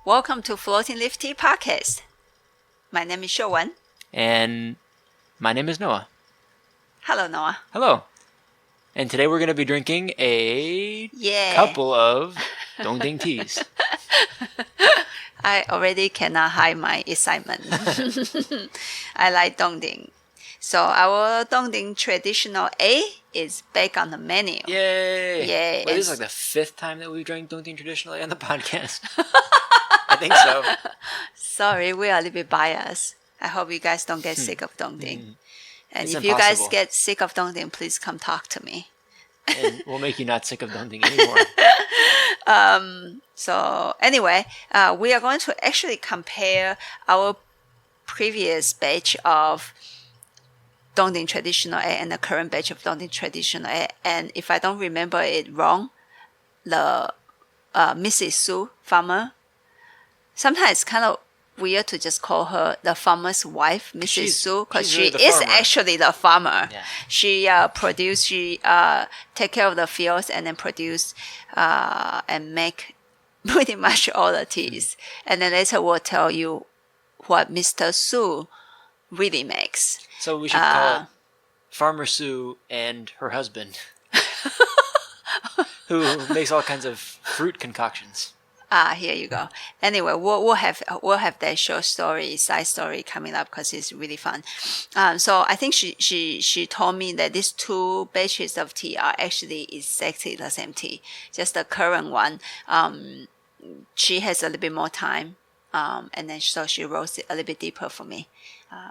Welcome to Floating Leaf Tea Podcast. My name is Shiuwen. And my name is Noah. Hello, Noah. Hello. And today we're going to be drinking a Yeah. couple of Dong Ding teas. I already cannot hide my excitement. I like Dong Ding. So our Dong Ding Traditional A is back on the menu. Yay! Yay. Well, this is like the 5th time that we've drank Dong Ding Traditional on the podcast. I think so. Sorry, we are a little bit biased. I hope you guys don't get sick of Dong Ding. And It's if you guys impossible. get sick of Dong Ding, please come talk to me. And we'll make you not sick of Dong Ding anymore. So anyway, we are going to actually compare our previous batch of Dong Ding Traditional A and the current batch of Dong Ding Traditional A. And if I don't remember it wrong, the Mrs. Su farmer, sometimes it's kind of weird to just call her the farmer's wife, Mrs. Su, because she really the is farmer. actually the farmer. Yeah. She take care of the fields and then produce and make pretty much all the teas. And then later we'll tell you what Mr. Su really makes. So we should call it Farmer Sue and her husband, who makes all kinds of fruit concoctions. Here you go. Anyway, we'll have that short story, side story coming up because it's really fun. So I think she told me that these two batches of tea are actually exactly the same tea. Just the current one, she has a little bit more time, and then so she roasts it a little bit deeper for me.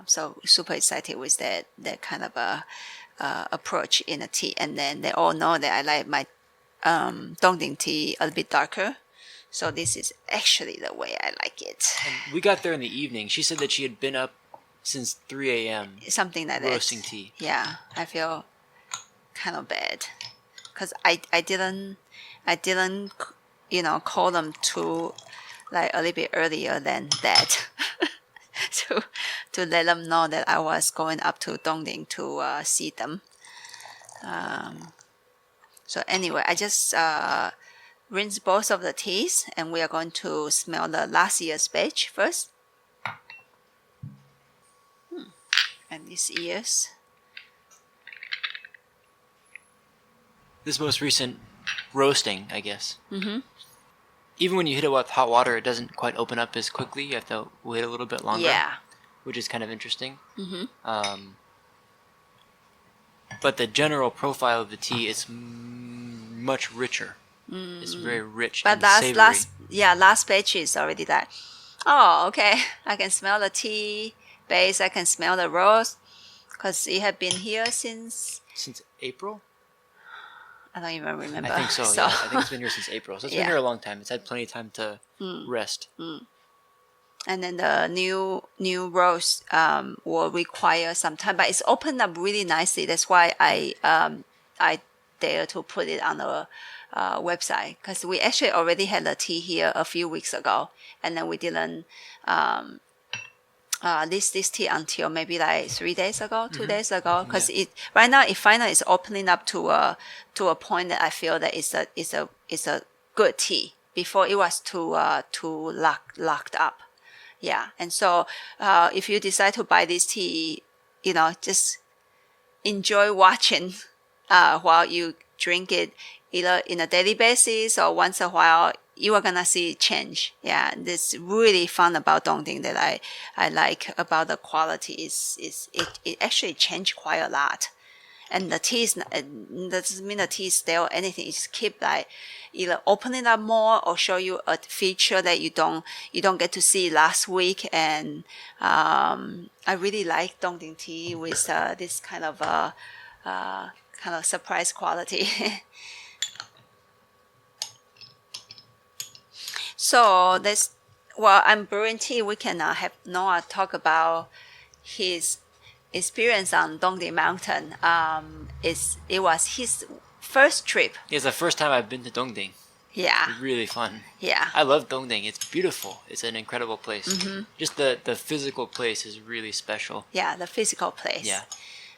So super excited with that kind of a approach in a tea. And then they all know that I like my Dong Ding tea a little bit darker. So this is actually the way I like it. And we got there in the evening. She said that she had been up since 3 a.m. Something like that. roasting tea. Yeah, I feel kind of bad because I didn't call them to like a little bit earlier than that to let them know that I was going up to Dong Ding to see them. So anyway, I just rinse both of the teas, and we are going to smell the last year's batch first. And this year's. This most recent roasting, I guess. Mm-hmm. Even when you hit it with hot water, it doesn't quite open up as quickly. You have to wait a little bit longer. Yeah. Which is kind of interesting. Mm-hmm. But the general profile of the tea is much richer. It's very rich But and savory. last batch is already that. Oh, okay. I can smell the tea base. I can smell the roast because it had been here since April? I don't even remember. I think so. Yeah. I think it's been here since April. So it's been here a long time. It's had plenty of time to rest. And then the new roast will require some time, but it's opened up really nicely. That's why I dare to put it on the website, because we actually already had the tea here a few weeks ago, and then we didn't list this tea until maybe like 3 days ago, 2 days ago, because it right now it finally is opening up to a point that I feel that it's a good tea. Before it was too locked up. Yeah, and so if you decide to buy this tea, just enjoy watching while you drink it, either in a daily basis or once a while. You are gonna see change. Yeah, this really fun about Dong Ding that I like about the quality is it actually changed quite a lot. And the tea doesn't mean the tea is stale or anything. It just keep like either opening up more or show you a feature that you don't get to see last week. And I really like Dong Ding tea with this kind of surprise quality. So while I'm brewing tea, we can have Noah talk about his experience on Dong Ding Mountain. It was his first trip. It's the first time I've been to Dong Ding. Yeah. Really fun. Yeah. I love Dong Ding. It's beautiful. It's an incredible place. Just the physical place is really special. Yeah, the physical place. Yeah.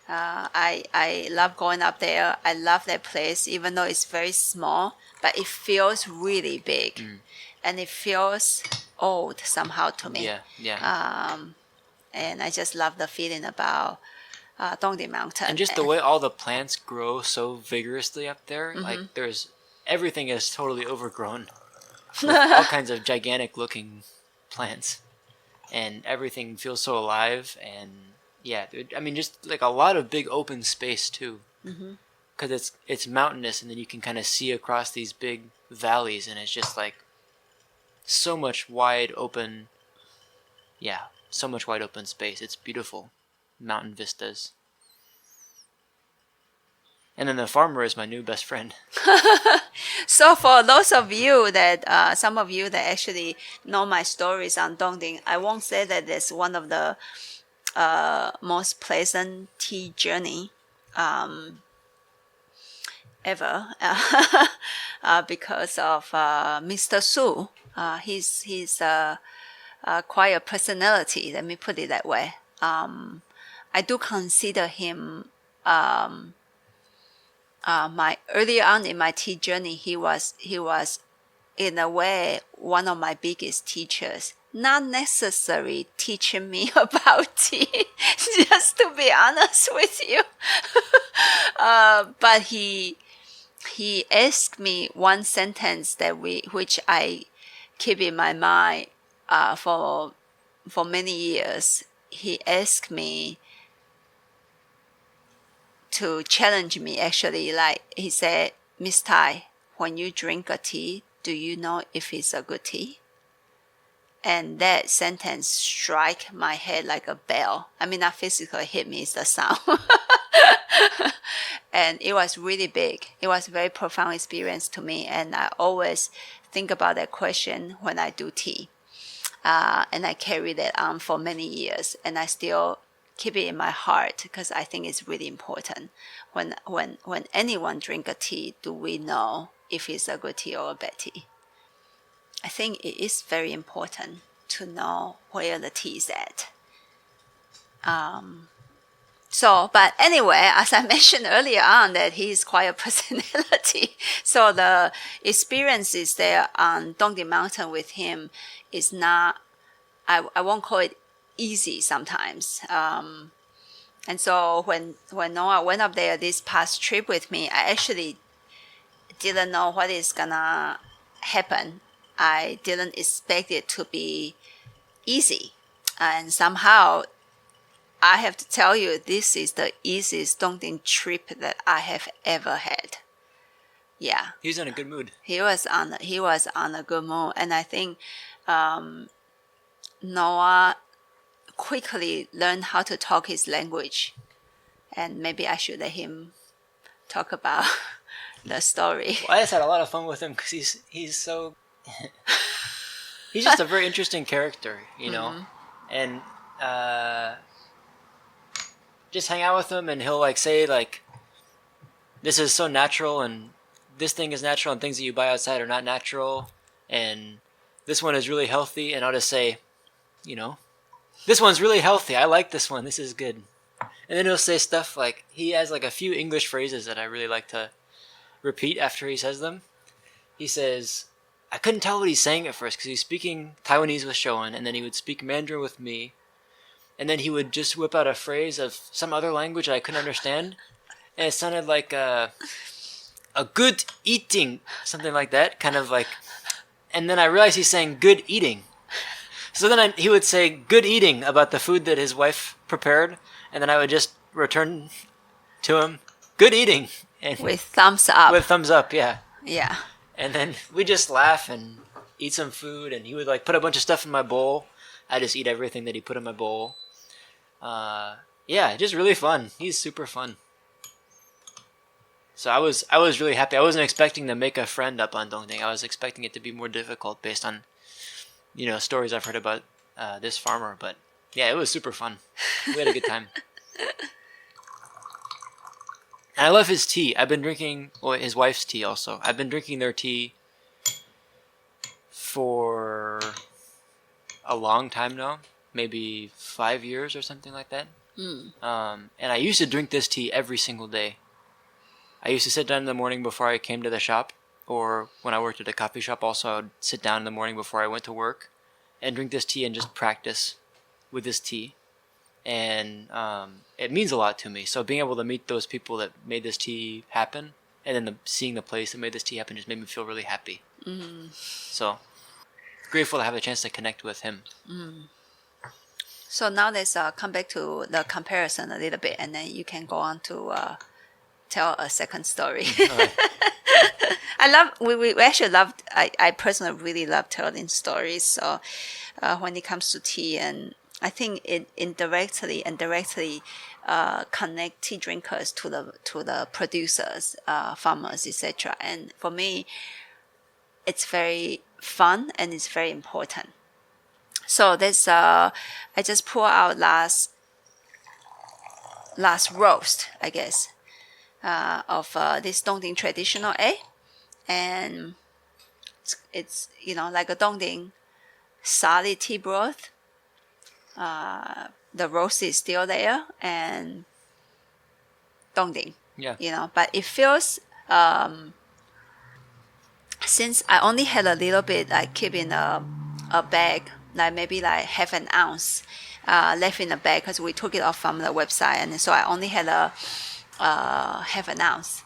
I love going up there. I love that place, even though it's very small, but it feels really big. And it feels old somehow to me. Yeah. And I just love the feeling about Dong Ding Mountain. And just the way all the plants grow so vigorously up there, like everything is totally overgrown with all kinds of gigantic looking plants, and everything feels so alive. And yeah, I mean, just like a lot of big open space too, because it's mountainous, and then you can kind of see across these big valleys, and it's just like so much wide open. Yeah, so much wide open space. It's beautiful, mountain vistas. And then the farmer is my new best friend. So for those of you that, some of you that actually know my stories on Dong Ding, I won't say that it's one of the most pleasant tea journey ever, because of Mr. Su. He's quite a personality. Let me put it that way. I do consider him. My early on in my tea journey, he was in a way one of my biggest teachers. Not necessarily teaching me about tea, just to be honest with you. But he asked me one sentence which I keep in my mind for many years. He asked me to challenge me, actually. Like he said, "Miss Tai, when you drink a tea, do you know if it's a good tea?" And that sentence struck my head like a bell. I mean, not physically hit me, it's the sound. And it was really big. It was a very profound experience to me. And I always think about that question when I do tea. And I carry that on for many years. And I still keep it in my heart because I think it's really important. When anyone drink a tea, do we know if it's a good tea or a bad tea? I think it is very important to know where the tea is at. But anyway, as I mentioned earlier on, that he is quite a personality. So the experiences there on Dong Ding Mountain with him is not, I won't call it easy sometimes. And so when Noah went up there this past trip with me, I actually didn't know what is gonna happen. I didn't expect it to be easy. And somehow, I have to tell you, this is the easiest Dong Ding trip that I have ever had. Yeah. He was in a good mood. He was on a good mood. And I think Noah quickly learned how to talk his language. And maybe I should let him talk about the story. Well, I just had a lot of fun with him because he's so... he's just a very interesting character, you know? And just hang out with him and he'll like say like, this is so natural and this thing is natural and things that you buy outside are not natural and this one is really healthy, and I'll just say, you know, this one's really healthy, I like this one, this is good. And then he'll say stuff like, he has like a few English phrases that I really like to repeat after he says them. He says, I couldn't tell what he's saying at first because he's speaking Taiwanese with Shiuwen, and then he would speak Mandarin with me, and then he would just whip out a phrase of some other language I couldn't understand, and it sounded like a good eating, something like that, kind of like, and then I realized he's saying good eating. So then he would say good eating about the food that his wife prepared, and then I would just return to him, good eating. And with thumbs up. With thumbs up, yeah. Yeah. And then we just laugh and eat some food, and he would like put a bunch of stuff in my bowl. I just eat everything that he put in my bowl. Yeah, just really fun. He's super fun. So I was really happy. I wasn't expecting to make a friend up on Dong Ding. I was expecting it to be more difficult based on, you know, stories I've heard about this farmer. But yeah, it was super fun. We had a good time. And I love his tea. I've been drinking, well, his wife's tea also. I've been drinking their tea for a long time now. Maybe 5 years or something like that. And I used to drink this tea every single day. I used to sit down in the morning before I came to the shop. Or when I worked at a coffee shop also, I would sit down in the morning before I went to work. and drink this tea and just practice with this tea. And it means a lot to me. So being able to meet those people that made this tea happen, and then seeing the place that made this tea happen just made me feel really happy. So grateful to have a chance to connect with him. So now let's come back to the comparison a little bit, and then you can go on to tell a second story. We actually loved, I personally really love telling stories. So when it comes to tea, and I think it indirectly and directly connect tea drinkers to the producers, farmers, etc. And for me, it's very fun and it's very important. So this I just pour out last roast, I guess, of this Dong Ding traditional A, and it's like a Dong Ding solid tea broth. The roast is still there, and Dong Ding. Yeah. But it feels since I only had a little bit, I keep in a bag, like maybe like half an ounce left in the bag because we took it off from the website, and so I only had a half an ounce.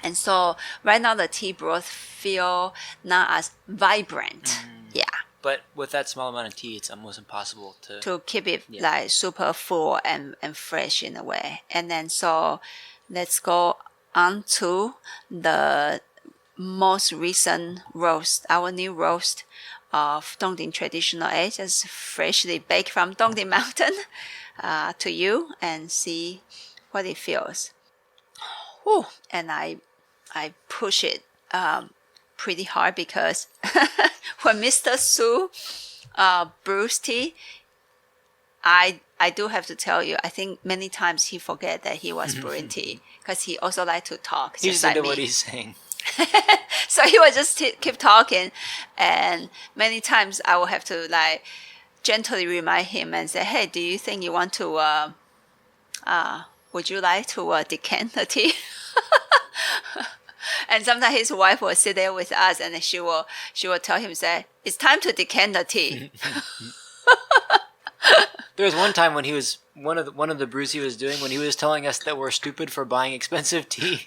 And so right now the tea broth feel not as vibrant. Yeah. But with that small amount of tea, it's almost impossible to keep it like super full and fresh in a way. And then so let's go on to the most recent roast, our new roast of Dong Ding traditional A, just freshly baked from Dong Ding Mountain, to you and see what it feels. Ooh, and I push it pretty hard because when Mr. Su brews tea, I do have to tell you, I think many times he forget that he was brewing tea because he also like to talk. He's into what he's saying. So he would just keep talking, and many times I will have to like gently remind him and say, "Hey, do you think you want to? Would you like to decant the tea?" And sometimes his wife will sit there with us, and she will tell him, "Say, it's time to decant the tea." There was one time when he was one of the brews he was doing when he was telling us that we're stupid for buying expensive tea,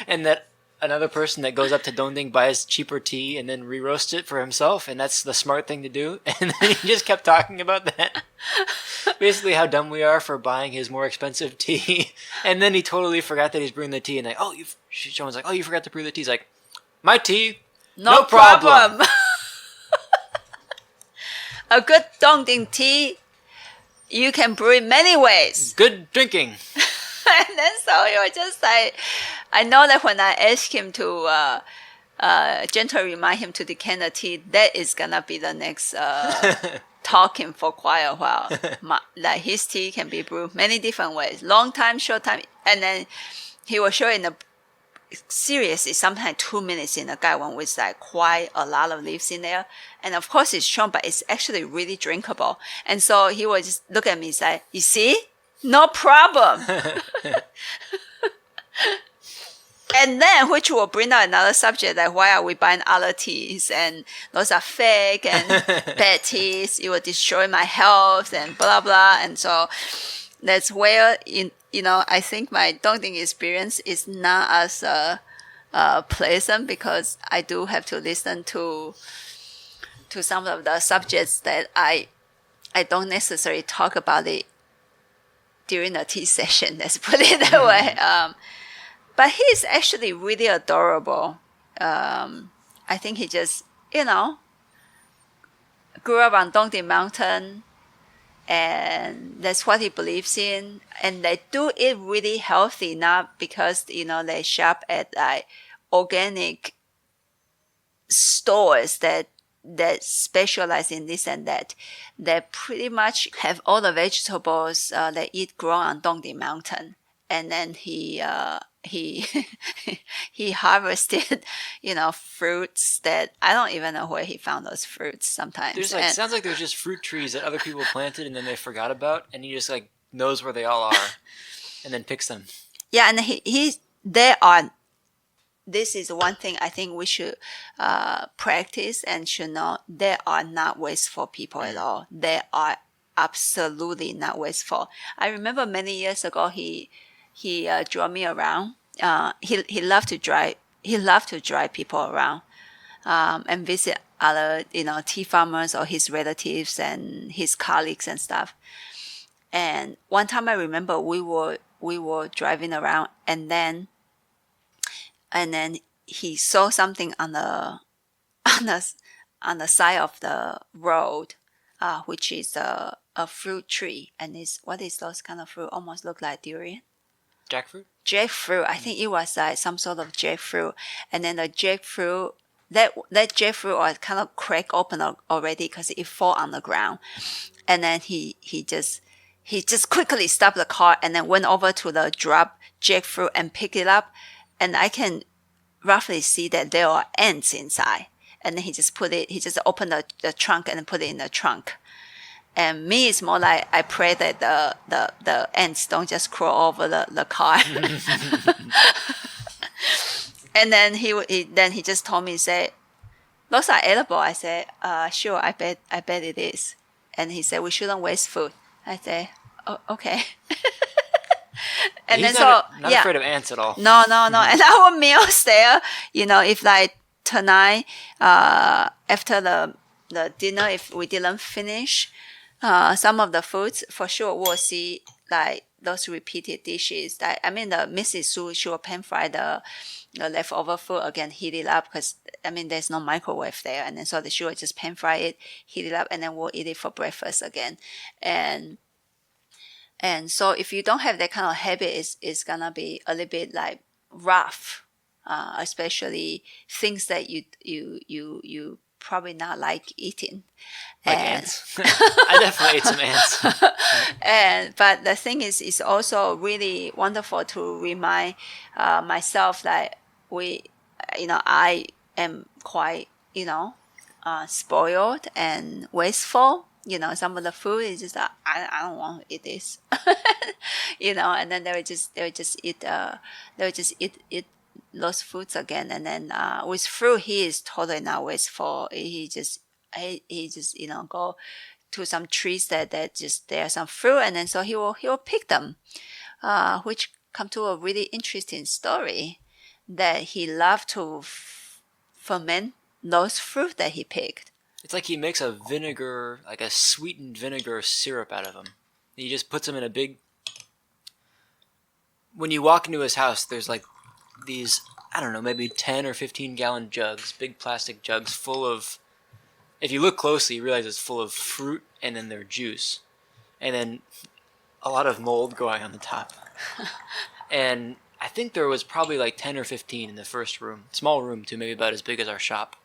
and that another person that goes up to Dong Ding buys cheaper tea and then re-roasts it for himself, and that's the smart thing to do. And then he just kept talking about that. Basically how dumb we are for buying his more expensive tea. And then he totally forgot that he's brewing the tea, and like, Shiuwen's like, "Oh, you forgot to brew the tea." He's like, "My tea, no problem." A good Dong Ding tea, you can brew in many ways. Good drinking. And then so he was just like, I know that when I ask him to gently remind him to decant the tea, that is gonna be the next talking for quite a while. Like his tea can be brewed many different ways, long time, short time, and then he will show in the seriously sometimes 2 minutes in a guy one with like quite a lot of leaves in there, and of course it's strong, but it's actually really drinkable. And so he will just look at me and say, "You see? No problem." And then, which will bring out another subject, like why are we buying other teas, and those are fake and bad teas, it will destroy my health and blah blah. And so that's where I think my Dong Ding experience is not as pleasant, because I do have to listen to some of the subjects that I don't necessarily talk about it during the tea session. Let's put it that way. But he's actually really adorable. I think he just, grew up on Dong Ding Mountain, and that's what he believes in. And they do it really healthy, not because, they shop at like organic stores that specialize in this and that. They pretty much have all the vegetables they eat grown on Dong Ding Mountain. And then he harvested, fruits that I don't even know where he found those fruits sometimes. Sounds like there's just fruit trees that other people planted and then they forgot about, and he just like knows where they all are and then picks them. Yeah, and this is one thing I think we should practice and should know. They are not wasteful people at all. They are absolutely not wasteful. I remember many years ago, he drove me around. He loved to drive. He loved to drive people around and visit other tea farmers or his relatives and his colleagues and stuff. And one time I remember we were driving around, and then he saw something on the on the side of the road, which is a fruit tree, and what is those kind of fruit? Almost look like durian. Jackfruit. Jackfruit. I think it was like some sort of jackfruit, and then the jackfruit. That jackfruit was kind of cracked open already because it fall on the ground, and then he just quickly stopped the car and then went over to the drop jackfruit and picked it up, and I can roughly see that there are ants inside. And then he just opened the trunk and then put it in the trunk. And me, it's more like I pray that the ants don't just crawl over the car. And then he just told me, say, those are edible. I said, sure, I bet it is. And he said, we shouldn't waste food. I said, oh, okay. And he's then not afraid of ants at all. No. And our meals there, if like tonight, after the dinner, if we didn't finish some of the foods, for sure we'll see like those repeated dishes. The Mrs. Su, she will pan fry the leftover food again, heat it up because there's no microwave there, and then so she will just pan fry it, heat it up, and then we'll eat it for breakfast again. And so if you don't have that kind of habit, it's gonna be a little bit like rough, especially things that you probably not like eating. Like ants. I definitely ate some ants. But the thing is, it's also really wonderful to remind myself that I am quite spoiled and wasteful. Some of the food is just I don't want to eat this. And then they would just eat those foods again. And then with fruit, he is totally not wasteful. He just go to some trees that just there are some fruit, and then so he will pick them, which come to a really interesting story that he loved to ferment those fruit that he picked. It's like he makes a vinegar, like a sweetened vinegar syrup out of them. He just puts them in a big... When you walk into his house, there's like these, I don't know, maybe 10 or 15 gallon jugs, big plastic jugs full of... If you look closely, you realize it's full of fruit and then their juice. And then a lot of mold growing on the top. And I think there was probably like 10 or 15 in the first room. Small room too, maybe about as big as our shop.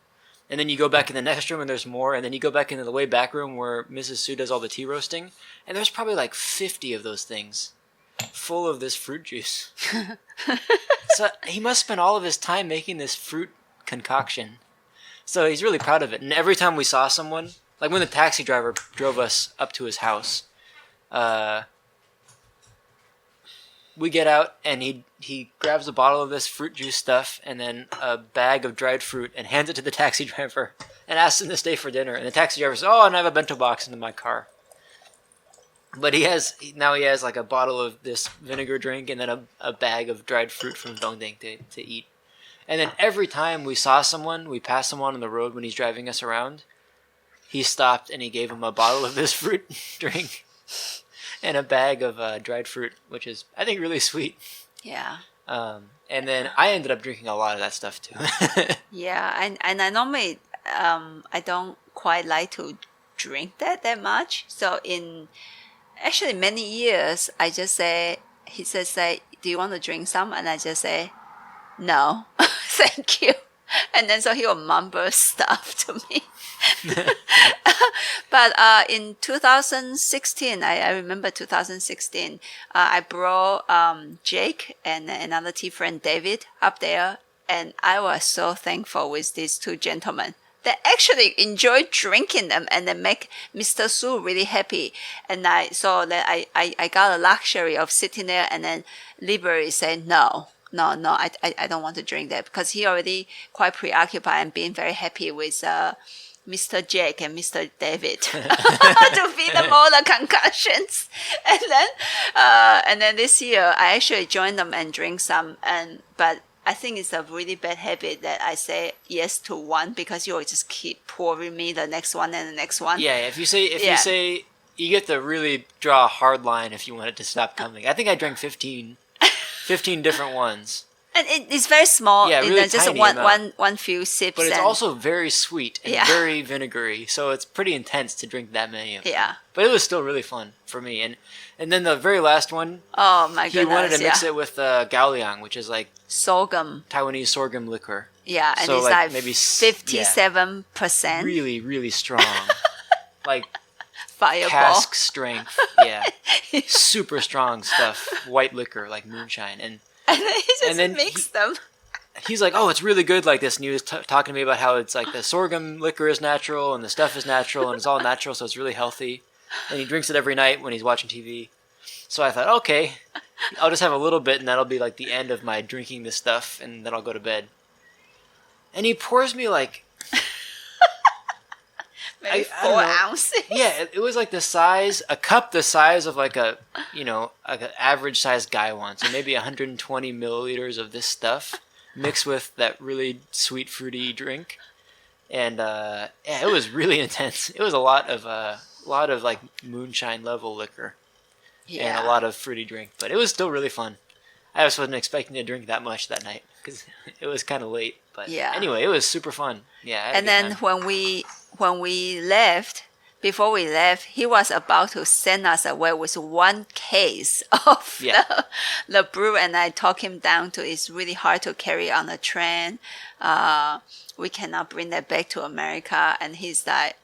And then you go back in the next room and there's more. And then you go back into the way back room where Mrs. Su does all the tea roasting. And there's probably like 50 of those things full of this fruit juice. So he must spend all of his time making this fruit concoction. So he's really proud of it. And every time we saw someone, like when the taxi driver drove us up to his house, we get out and he grabs a bottle of this fruit juice stuff and then a bag of dried fruit and hands it to the taxi driver and asks him to stay for dinner. And the taxi driver says, "Oh, and I have a bento box in my car." But he has like a bottle of this vinegar drink and then a bag of dried fruit from Dong Ding to eat. And then every time we saw someone, we passed someone on the road when he's driving us around, he stopped and he gave him a bottle of this fruit drink and a bag of dried fruit, which is, I think, really sweet. Yeah. And then I ended up drinking a lot of that stuff too. Yeah, and I normally I don't quite like to drink that much. So in actually many years, I just say, he says, "Do you want to drink some?" And I just say, "No, thank you." And then so he will mumble stuff to me. But in 2016, I remember 2016, I brought Jake and another tea friend, David, up there. And I was so thankful with these two gentlemen. They actually enjoy drinking them and they make Mr. Su really happy. And I got a luxury of sitting there and then liberally saying, "No, I don't want to drink that because he already quite preoccupied and being very happy with Mr. Jake and Mr. David to feed them all the concussions. And then this year I actually joined them and drink some, but I think it's a really bad habit that I say yes to one because you will just keep pouring me the next one and the next one. Yeah, if you say you get to really draw a hard line if you want it to stop coming. I think I drank 15 different ones. And it's very small. Yeah, really just tiny one few sips. But it's also very sweet and Yeah. very vinegary, so it's pretty intense to drink that many of them. Yeah. But it was still really fun for me. And then the very last one, Oh my he goodness! wanted to mix it with gaoliang, which is like sorghum. Taiwanese sorghum liquor. Yeah, and So, it's like, like maybe 57%. Really, really strong. Like Fireball. cask strength. Yeah. Super strong stuff. White liquor, like moonshine. And And then he just then mixed them. he's like, oh, it's really good like this. And he was talking to me about how it's like the sorghum liquor is natural and the stuff is natural and it's all natural, so it's really healthy. And he drinks it every night when he's watching TV. So I thought, okay, I'll just have a little bit and that'll be like the end of my drinking this stuff and then I'll go to bed. And he pours me like... Maybe I don't 4 know. ounces. Yeah, it was like a cup the size of like like an average sized guy one. So maybe 120 milliliters of this stuff mixed with that really sweet fruity drink. And yeah, it was really intense. It was a lot of like moonshine level liquor and a lot of fruity drink, but it was still really fun. I just wasn't expecting to drink that much that night because it was kind of late. But anyway, it was super fun. Yeah. I had a And good then time. when we left, before we left, he was about to send us away with one case of the brew, and I talked him down to it's really hard to carry on a train. We cannot bring that back to America. And he's like,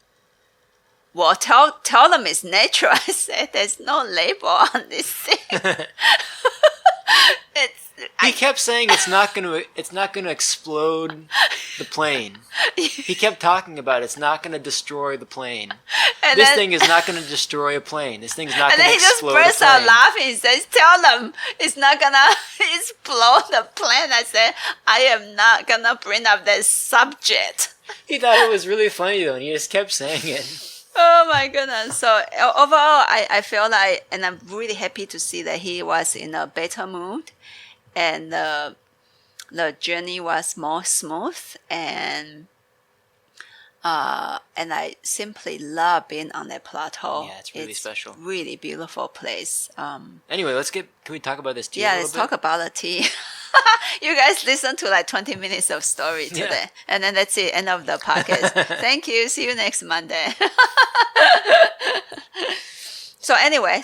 well, tell them it's natural. I said, there's no label on this thing. He kept saying it's not gonna explode the plane. He kept talking about it's not gonna destroy the plane. This thing is not gonna destroy a plane. This thing's not gonna explode a plane. And then he just bursts out laughing. He says, "Tell them it's not gonna explode the plane." I said, "I am not gonna bring up that subject." He thought it was really funny though, and he just kept saying it. Oh my goodness. So overall, I feel like, and I'm really happy to see that he was in a better mood, and the journey was more smooth, and I simply love being on that plateau. Yeah, it's really special. Really beautiful place. Anyway, can we talk about this tea a Yeah, little let's bit? talk about the tea. You guys listen to like 20 minutes of story today. And then that's it, end of the podcast. Thank you. See you next Monday. So anyway,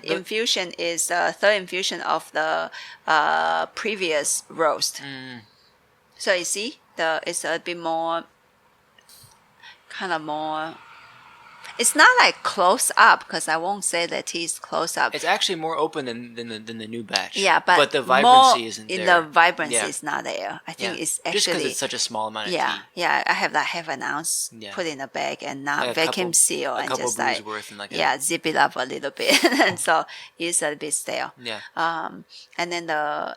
infusion is the third infusion of the previous roast. So you see, it's a bit more, kind of more. It's not like close up, because I won't say that tea is close up. It's actually more open than the new batch. Yeah, but the vibrancy isn't there. The vibrancy is not there. I think it's actually just because it's such a small amount of tea. Yeah. I have like half an ounce put in a bag and now Like vacuum seal and just like worth and zip it up a little bit, and so it's a bit stale. Yeah. And then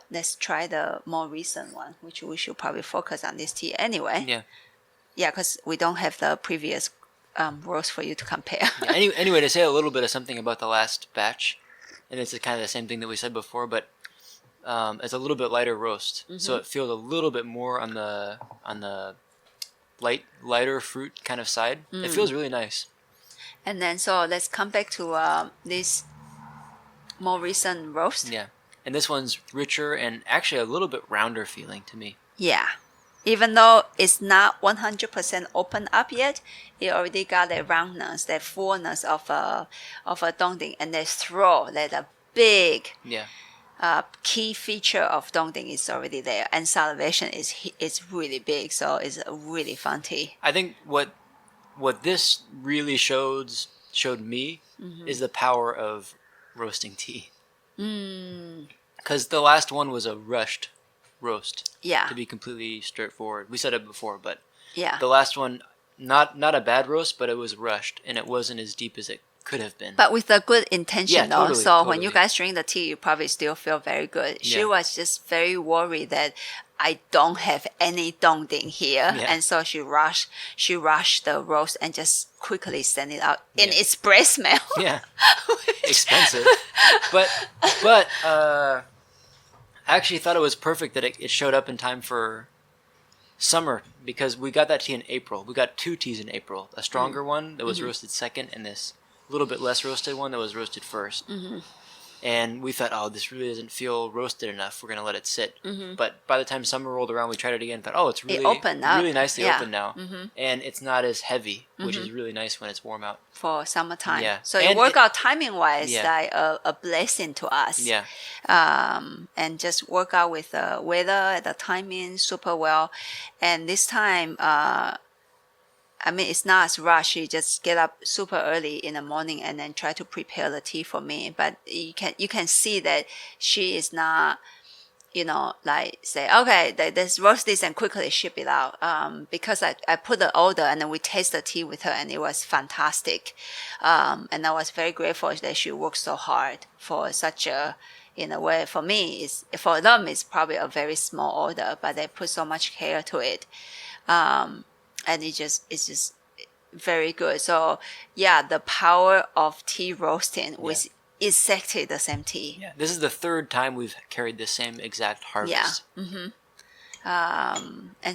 let's try the more recent one, which we should probably focus on this tea anyway. Yeah. Yeah, because we don't have the previous roast for you to compare. Anyway, to say a little bit of something about the last batch, and it's kind of the same thing that we said before, but it's a little bit lighter roast, so it feels a little bit more on the lighter fruit kind of side. It feels really nice. And then so let's come back to this more recent roast. Yeah, and this one's richer and actually a little bit rounder feeling to me. Yeah. Even though it's not 100% open up yet, it already got that roundness, that fullness of a Dong Ding, and that throw, that a big key feature of Dong Ding is already there, and salivation is really big, so it's a really fun tea. I think what this really showed me is the power of roasting tea. Because the last one was a rushed roast. Yeah. To be completely straightforward. We said it before, but yeah, the last one, not a bad roast, but it was rushed and it wasn't as deep as it could have been. But with a good intention, Yeah, though. totally, So when totally. you guys drink the tea, you probably still feel very good. She Yeah. was just very worried that I don't have any Dong Ding here, Yeah. and so she rushed the roast and just quickly sent it out in Yeah. its breath smell. Yeah. Expensive. But I actually thought it was perfect that it showed up in time for summer, because we got that tea in April. We got 2 teas in April. A stronger one that was roasted second, and this little bit less roasted one that was roasted 1st. And we thought, oh, this really doesn't feel roasted enough. We're going to let it sit. But by the time summer rolled around, we tried it again and thought, oh, it's really, opened up. really nicely Yeah. open now. And it's not as heavy, which is really nice when it's warm out. For summertime. Yeah. So And it worked out timing-wise Yeah. like a blessing to us. Yeah. And just work out with the weather, the timing super well. And this time, I mean, it's not as rushed. You just get up super early in the morning and then try to prepare the tea for me. But you can see that she is not, like say, okay, let's roast this and quickly ship it out. Because I put the order and then we taste the tea with her and it was fantastic. And I was very grateful that she worked so hard for such a, in a way, for me, for them, it's probably a very small order, but they put so much care to it. And it's just very good. So yeah, the power of tea roasting with exactly the same tea. Yeah. This is the 3rd time we've carried the same exact harvest. And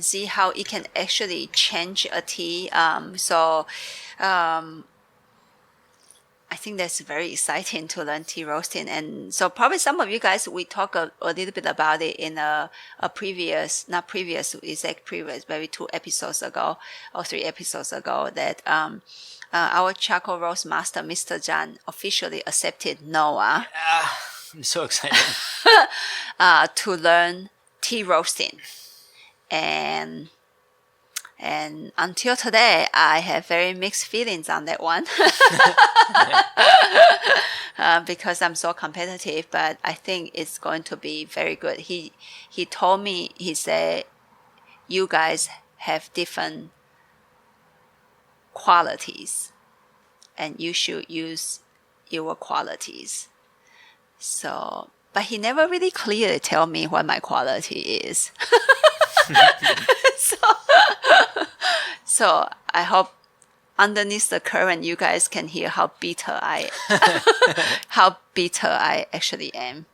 see how it can actually change a tea. I think that's very exciting to learn tea roasting. And so probably some of you guys, we talk a little bit about it in a previous, not previous, exact previous, maybe 2 episodes ago or 3 episodes ago, that our charcoal roast master, Mr. Zhang, officially accepted Noah I'm so excited. to learn tea roasting. And until today, I have very mixed feelings on that one because I'm so competitive. But I think it's going to be very good. He told me, he said, you guys have different qualities, and you should use your qualities. So, but he never really clearly tell me what my quality is. So I hope underneath the current, you guys can hear how bitter I actually am.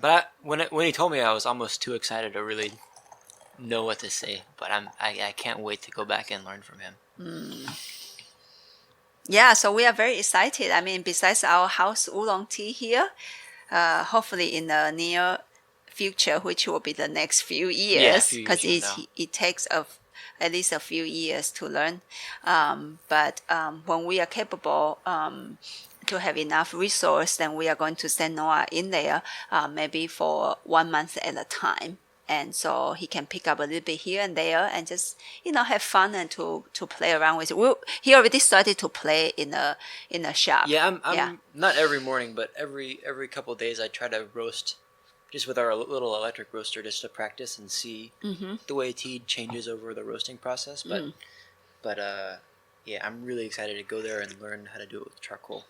But when he told me, I was almost too excited to really know what to say. But I can't wait to go back and learn from him. Yeah, so we are very excited. I mean, besides our house oolong tea here, hopefully in the near future, which will be the next few years, because it takes at least a few years to learn. But when we are capable to have enough resource, then we are going to send Noah in there maybe for 1 month at a time. And so he can pick up a little bit here and there and just, have fun and to play around with it. He already started to play in a shop. Yeah, I'm not every morning, but every couple of days I try to roast just with our little electric roaster just to practice and see the way tea changes over the roasting process. But yeah, I'm really excited to go there and learn how to do it with charcoal.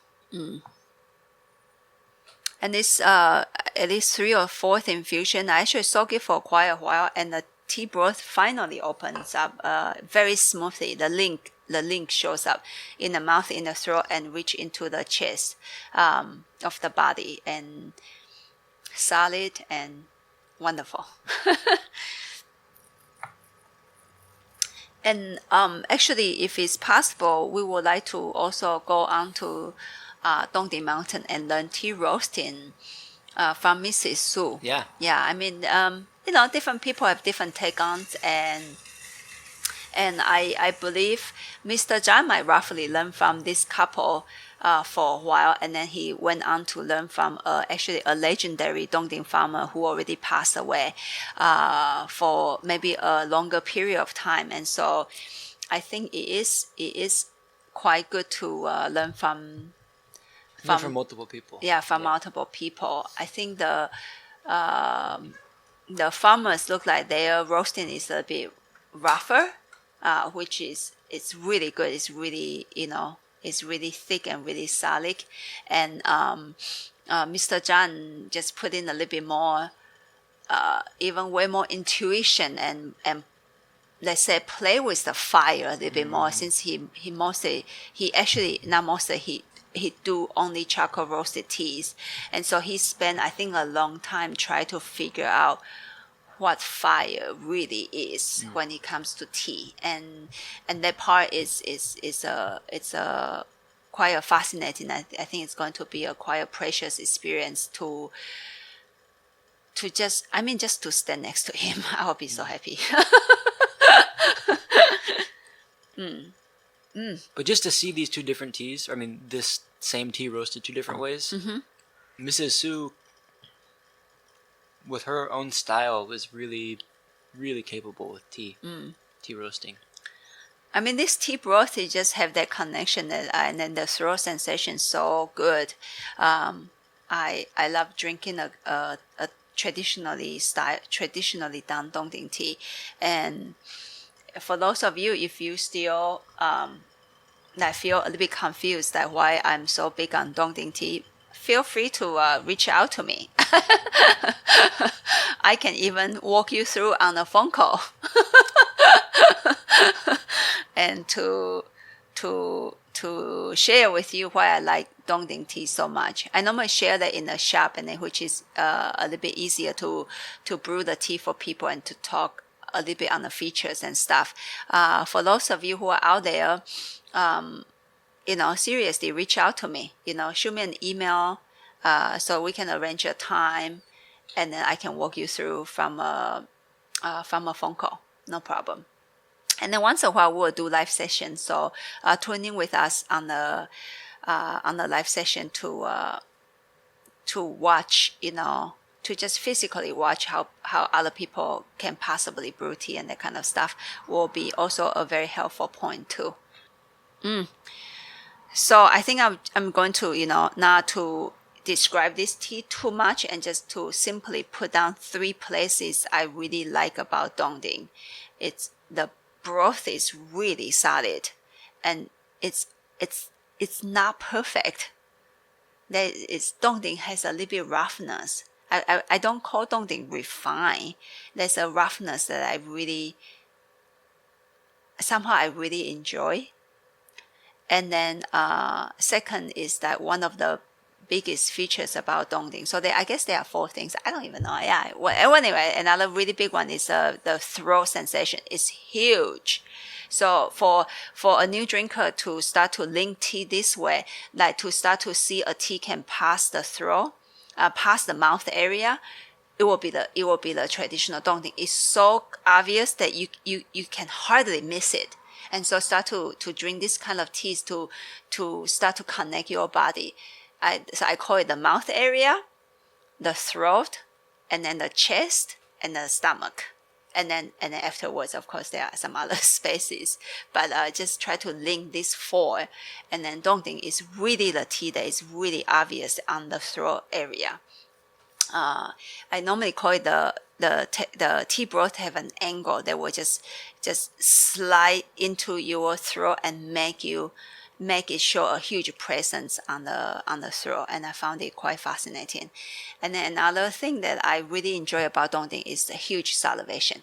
And this at least 3 or 4th infusion, I actually soak it for quite a while, and the tea broth finally opens up very smoothly. The link shows up in the mouth, in the throat, and reach into the chest of the body, and solid and wonderful. And actually, if it's possible, we would like to also go on to Dong Ding Mountain and learn tea roasting from Mrs. Su. Yeah. Yeah, I mean, different people have different take on, and I believe Mr. Zhang might roughly learn from this couple for a while, and then he went on to learn from actually a legendary Dong Ding farmer who already passed away for maybe a longer period of time. And so I think it is quite good to learn from multiple people. Yeah, from multiple people. I think the farmers look like their roasting is a bit rougher which is it's really good. It's really it's really thick and really solid. And Mr. John just put in a little bit more, even way more intuition and let's say play with the fire a little bit more, since he mostly he actually not mostly he do only charcoal roasted teas, and so he spent I think a long time trying to figure out what fire really is when it comes to tea, and that part is a quite a fascinating. I think it's going to be a quite a precious experience to just just to stand next to him. I'll be so happy. But just to see these two different teas, this same tea roasted two different ways. Mrs. Su, with her own style, is really, really capable with tea roasting. This tea broth, you just have that connection, and then the throat sensation so good. I love drinking a traditionally done Dong Ding tea, and for those of you, if you still that feel a little bit confused that why I'm so big on Dong Ding tea, feel free to reach out to me. I can even walk you through on a phone call and to share with you why I like Dong Ding tea so much. I normally share that in the shop, and then which is a little bit easier to brew the tea for people and to talk a little bit on the features and stuff. For those of you who are out there, seriously, reach out to me. Shoot me an email, so we can arrange a time, and then I can walk you through from a phone call. No problem. And then once in a while we'll do live sessions. So tune in with us on the live session to watch, to just physically watch how other people can possibly brew tea, and that kind of stuff will be also a very helpful point too. So I think I'm going to, not to describe this tea too much, and just to simply put down 3 places I really like about Dong Ding. It's the broth is really solid, and it's not perfect. Dong Ding has a little bit roughness. I don't call Dong Ding refined. There's a roughness that I really enjoy. And then second is that one of the biggest features about Dong Ding. So I guess there are 4 things. I don't even know. Yeah. Well, anyway, another really big one is the throat sensation is huge. So for a new drinker to start to link tea this way, like to start to see a tea can pass the throat, past the mouth area, it will be the traditional Dong Ding. It's so obvious that you can hardly miss it. And so start to drink this kind of teas to start to connect your body. So I call it the mouth area, the throat, and then the chest and the stomach. And then afterwards, of course, there are some other spaces. But just try to link these 4. And then Dong Ding is really the tea that is really obvious on the throat area. I normally call it the tea broth have an angle that will just slide into your throat and make it show a huge presence on the throat, and I found it quite fascinating. And then another thing that I really enjoy about Dong Ding is the huge salivation.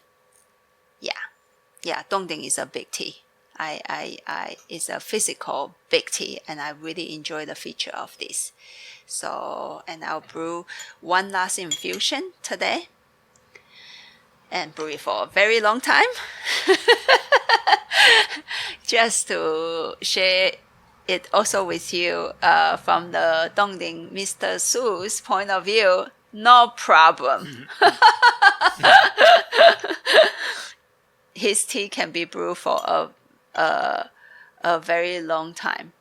Yeah, Dong Ding is a big tea. It's a physical big tea, and I really enjoy the feature of this. So, and I'll brew one last infusion today, and brew it for a very long time, just to share it also with you from the Dong Ding Mr. Su's point of view. No problem. His tea can be brewed for a very long time.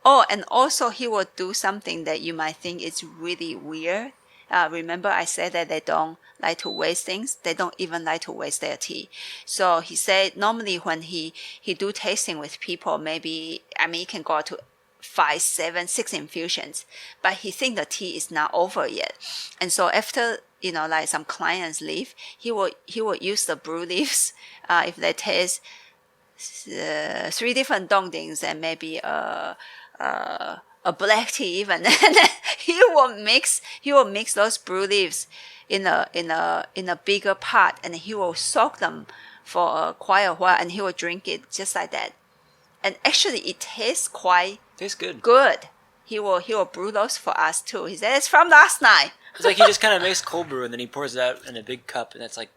Oh, and also he will do something that you might think is really weird. Remember I said that they don't like to waste things. They don't even like to waste their tea. So he said normally when he do tasting with people, maybe, he can go to 5, 7, 6 infusions, but he think the tea is not over yet. And so after, like some clients leave, he will use the brew leaves. If they taste 3 different Dong Dings and maybe a black tea even. And then he will mix those brew leaves in a bigger pot, and he will soak them for quite a while, and he will drink it just like that. And actually, it tastes quite good. He will brew those for us too. He said it's from last night. It's like he just kind of makes cold brew and then he pours it out in a big cup, and that's like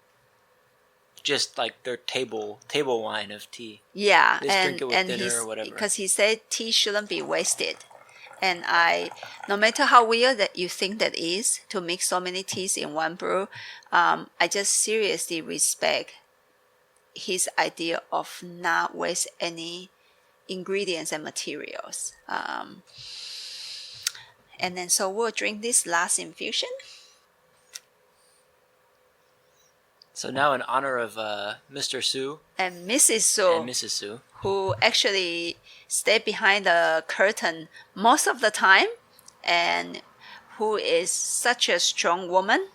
just like their table wine of tea. Yeah, Just drink it with dinner or whatever. Because he said tea shouldn't be wasted. And no matter how weird that you think that is to mix so many teas in one brew, I just seriously respect his idea of not waste any ingredients and materials. And then so we'll drink this last infusion. So now in honor of Mr. Su and Mrs. Su, who actually stayed behind the curtain most of the time, and who is such a strong woman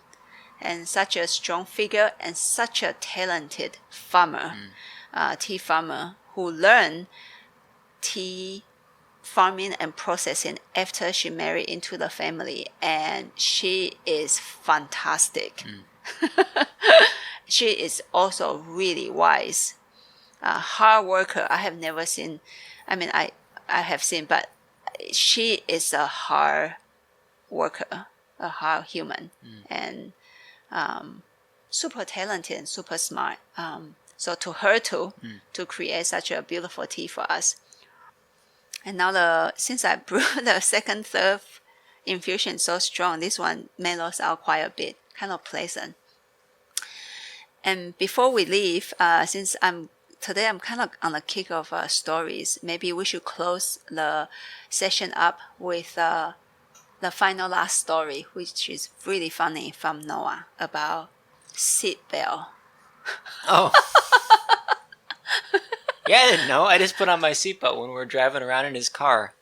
and such a strong figure and such a talented farmer, tea farmer, who learned tea farming and processing after she married into the family, and she is fantastic. She is also really wise, hard worker. I have never seen. I mean, I have seen, but she is a hard worker, a hard human, and super talented and super smart. So to her too, to create such a beautiful tea for us. And now since I brewed the second, third infusion so strong, this one mellows out quite a bit, kind of pleasant. And before we leave, since today I'm kind of on the kick of stories, maybe we should close the session up with the final last story, which is really funny, from Noah about seatbelt. Oh. Yeah, I didn't know. I just put on my seatbelt when we were driving around in his car.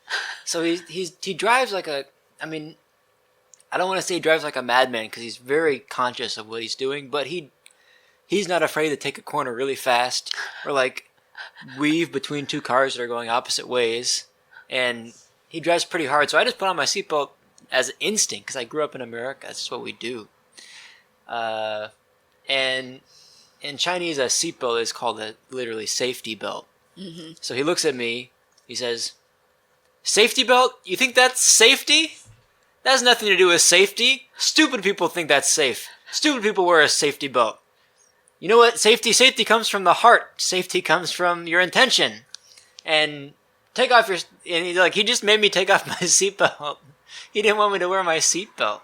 So he drives like I don't want to say he drives like a madman because he's very conscious of what he's doing, but he's not afraid to take a corner really fast or like weave between two cars that are going opposite ways. And he drives pretty hard. So I just put on my seatbelt as instinct because I grew up in America. That's just what we do. And in Chinese, a seatbelt is called literally safety belt. Mm-hmm. So he looks at me. He says, "Safety belt? You think that's safety? That has nothing to do with safety. Stupid people think that's safe. Stupid people wear a safety belt. You know what? Safety comes from the heart. Safety comes from your intention. And take off your..." And he just made me take off my seatbelt. He didn't want me to wear my seatbelt.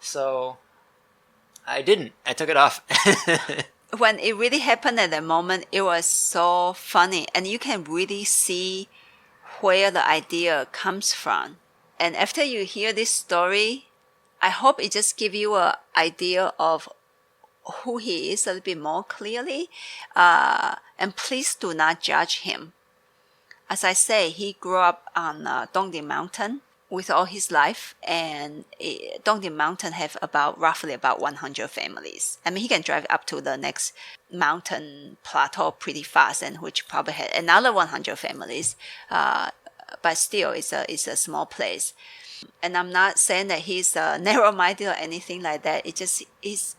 So I didn't. I took it off. When it really happened at that moment, it was so funny. And you can really see where the idea comes from. And after you hear this story, I hope it just gives you an idea of who he is a little bit more clearly. And please do not judge him. As I say, he grew up on Dong Ding Mountain with all his life, and Dong Ding Mountain have roughly about 100 families. I mean, he can drive up to the next mountain plateau pretty fast, and which probably had another 100 families. But still, it's a small place. And I'm not saying that he's narrow-minded or anything like that. It just is.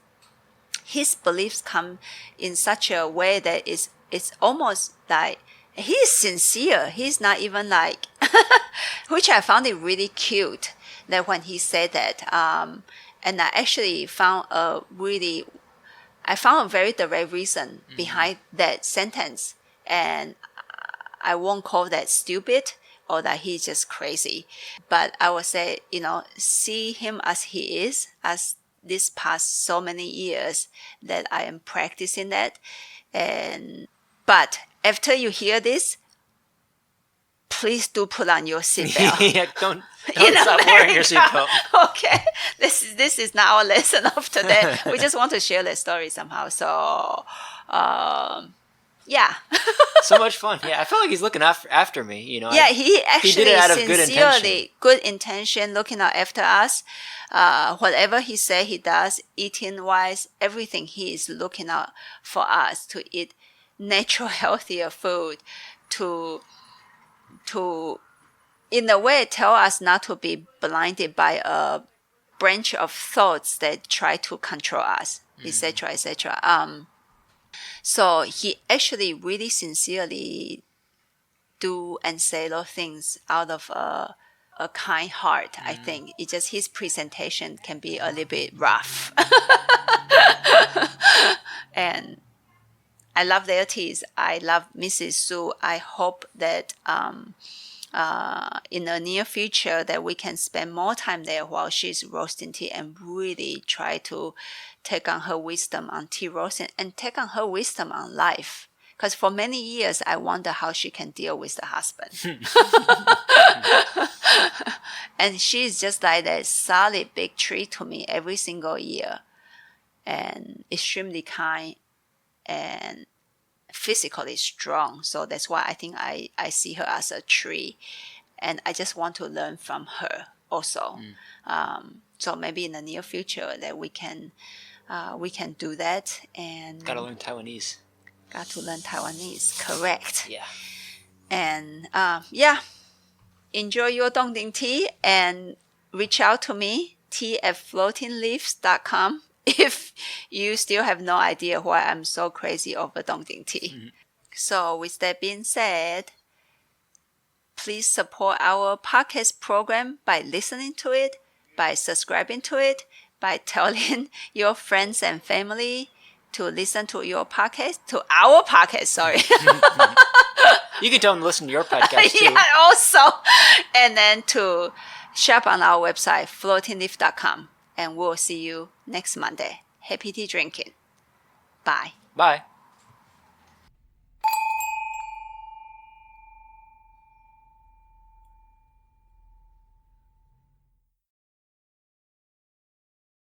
His beliefs come in such a way that it's almost like he's sincere. He's not even like, which I found it really cute that when he said that. And I actually found a very direct reason behind that sentence. And I won't call that stupid or that he's just crazy. But I would say, see him as he is, as this past so many years that I am practicing that. But after you hear this, please do put on your seatbelt. Yeah, don't stop wearing your seatbelt. Okay, this is not our lesson of today. We just want to share that story somehow. So, yeah. So much fun. Yeah, I feel like he's looking after me. Yeah, he actually did it out of sincerely good intention, looking out after us. Whatever he say he does, eating wise, everything he is looking out for us to eat natural, healthier food to in a way tell us not to be blinded by a branch of thoughts that try to control us, etc., etc. So he actually really sincerely do and say those things out of a kind heart. I think it's just his presentation can be a little bit rough. And I love their teas. I love Mrs. Su. I hope that in the near future that we can spend more time there while she's roasting tea and really try to take on her wisdom on tea roasting and take on her wisdom on life. Because for many years, I wonder how she can deal with the husband. And she's just like that solid big tree to me every single year, and extremely kind and physically strong. So that's why I think I see her as a tree, and I just want to learn from her also. So maybe in the near future that we can do that. And Gotta learn Taiwanese. Got to learn Taiwanese, correct. Yeah. And enjoy your Dong Ding tea and reach out to me, tea@floatingleaves.com, if you still have no idea why I'm so crazy over Dong Ding tea. So with that being said, please support our podcast program by listening to it, by subscribing to it, by telling your friends and family to listen to your podcast, to our podcast, sorry. You can tell them to listen to your podcast too. Yeah, also. And then to shop on our website, floatingleaf.com. And we'll see you next Monday. Happy tea drinking. Bye. Bye.